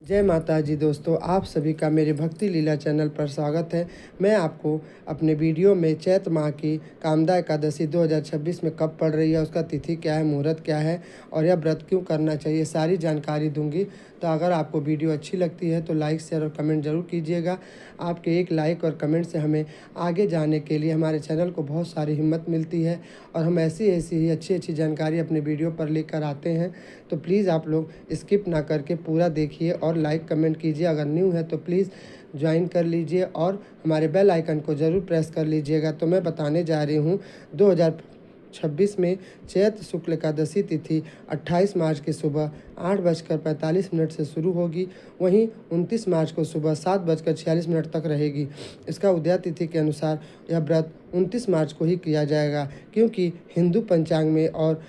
जय माता जी दोस्तों, आप सभी का मेरे भक्ति लीला चैनल पर स्वागत है। मैं आपको अपने वीडियो में चैत माह की कामदा एकादशी 2026 में कब पड़ रही है, उसका तिथि क्या है, मुहूर्त क्या है और यह व्रत क्यों करना चाहिए, सारी जानकारी दूंगी। तो अगर आपको वीडियो अच्छी लगती है तो लाइक शेयर और कमेंट ज़रूर कीजिएगा। आपके एक लाइक और कमेंट से हमें आगे जाने के लिए हमारे चैनल को बहुत सारी हिम्मत मिलती है और हम ऐसी ही अच्छी जानकारी अपने वीडियो पर लेकर आते हैं। तो प्लीज़ आप लोग स्किप ना करके पूरा देखिए और लाइक कमेंट कीजिए। अगर न्यू है तो प्लीज़ ज्वाइन कर लीजिए और हमारे बेल आइकन को ज़रूर प्रेस कर लीजिएगा। तो मैं बताने जा रही हूँ 2026 में चैत्र शुक्ल एकादशी तिथि 28 मार्च की सुबह 8:45 से शुरू होगी। वहीं 29 मार्च को सुबह 7:46 तक रहेगी। इसका उदय तिथि के अनुसार यह व्रत 29 मार्च को ही किया जाएगा, क्योंकि हिंदू पंचांग में और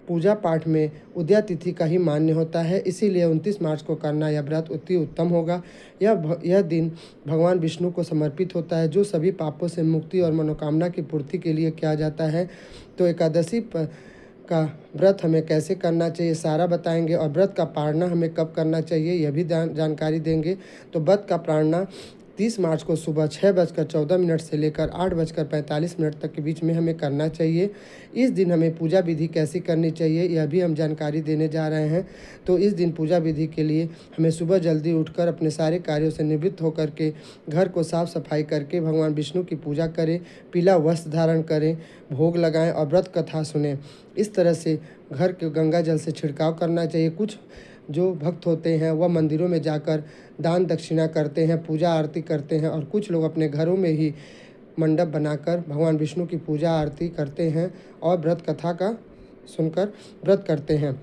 पूजा पाठ में उदया तिथि का ही मान्य होता है। इसीलिए 29 मार्च को करना यह व्रत अति उत्तम होगा। यह दिन भगवान विष्णु को समर्पित होता है, जो सभी पापों से मुक्ति और मनोकामना की पूर्ति के लिए किया जाता है। तो एकादशी का व्रत हमें कैसे करना चाहिए सारा बताएंगे और व्रत का पारणा हमें कब करना चाहिए यह भी जानकारी देंगे। तो व्रत का पारणा 30 मार्च को सुबह 6:14 से लेकर 8:45 तक के बीच में हमें करना चाहिए। इस दिन हमें पूजा विधि कैसी करनी चाहिए यह भी हम जानकारी देने जा रहे हैं। तो इस दिन पूजा विधि के लिए हमें सुबह जल्दी उठकर अपने सारे कार्यों से निवृत्त होकर के घर को साफ सफाई करके भगवान विष्णु की पूजा करें, पीला वस्त्र धारण करें, भोग लगाएं और व्रत कथा सुनें। इस तरह से घर के गंगा जल से छिड़काव करना चाहिए। कुछ जो भक्त होते हैं वह मंदिरों में जाकर दान दक्षिणा करते हैं, पूजा आरती करते हैं और कुछ लोग अपने घरों में ही मंडप बनाकर भगवान विष्णु की पूजा आरती करते हैं और व्रत कथा का सुनकर व्रत करते हैं।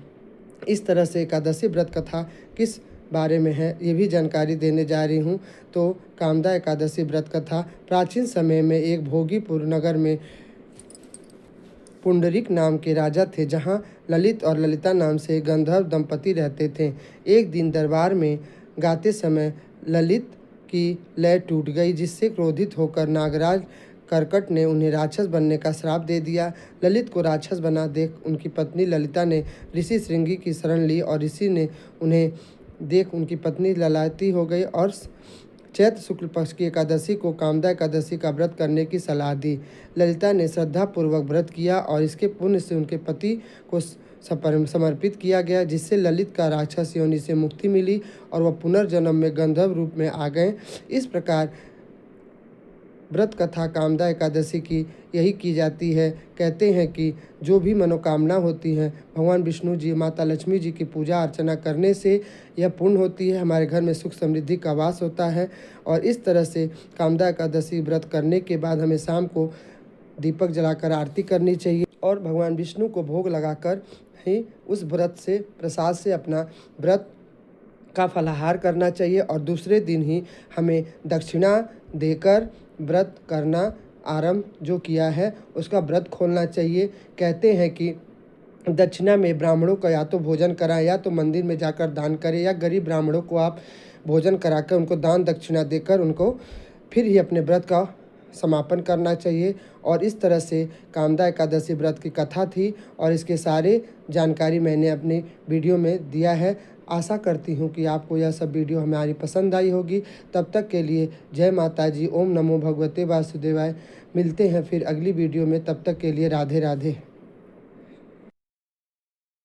इस तरह से एकादशी व्रत कथा किस बारे में है ये भी जानकारी देने जा रही हूँ। तो कामदा एकादशी व्रत कथा प्राचीन समय में एक भोगीपुर नगर में पुंडरीक नाम के राजा थे, जहाँ ललित और ललिता नाम से गंधर्व दंपति रहते थे। एक दिन दरबार में गाते समय ललित की लय टूट गई, जिससे क्रोधित होकर नागराज कर्कट ने उन्हें राक्षस बनने का श्राप दे दिया। ललित को राक्षस बना देख उनकी पत्नी ललिता ने ऋषि श्रृंगी की शरण ली और ऋषि ने उन्हें देख उनकी पत्नी ललायती हो गई और चैत्र शुक्ल पक्ष की एकादशी को कामदा एकादशी का व्रत करने की सलाह दी। ललिता ने श्रद्धापूर्वक व्रत किया और इसके पुण्य से उनके पति को समर्पित किया गया, जिससे ललित का राक्षस योनि से मुक्ति मिली और वह पुनर्जन्म में गंधर्व रूप में आ गए। इस प्रकार व्रत कथा कामदा एकादशी की यही की जाती है। कहते हैं कि जो भी मनोकामना होती है भगवान विष्णु जी, माता लक्ष्मी जी की पूजा अर्चना करने से यह पूर्ण होती है। हमारे घर में सुख समृद्धि का वास होता है। और इस तरह से कामदा एकादशी व्रत करने के बाद हमें शाम को दीपक जलाकर आरती करनी चाहिए और भगवान विष्णु को भोग लगाकर ही उस व्रत से प्रसाद से अपना व्रत का फलाहार करना चाहिए और दूसरे दिन ही हमें दक्षिणा देकर व्रत करना आरंभ जो किया है उसका व्रत खोलना चाहिए। कहते हैं कि दक्षिणा में ब्राह्मणों का या तो भोजन कराएं या तो मंदिर में जाकर दान करें, या गरीब ब्राह्मणों को आप भोजन कराकर उनको दान दक्षिणा देकर उनको फिर ही अपने व्रत का समापन करना चाहिए। और इस तरह से कामदा एकादशी व्रत की कथा थी और इसके सारे जानकारी मैंने अपने वीडियो में दिया है। आशा करती हूँ कि आपको यह सब वीडियो हमारी पसंद आई होगी। तब तक के लिए जय माता जी, ओम नमो भगवते वासुदेवाय। मिलते हैं फिर अगली वीडियो में, तब तक के लिए राधे राधे।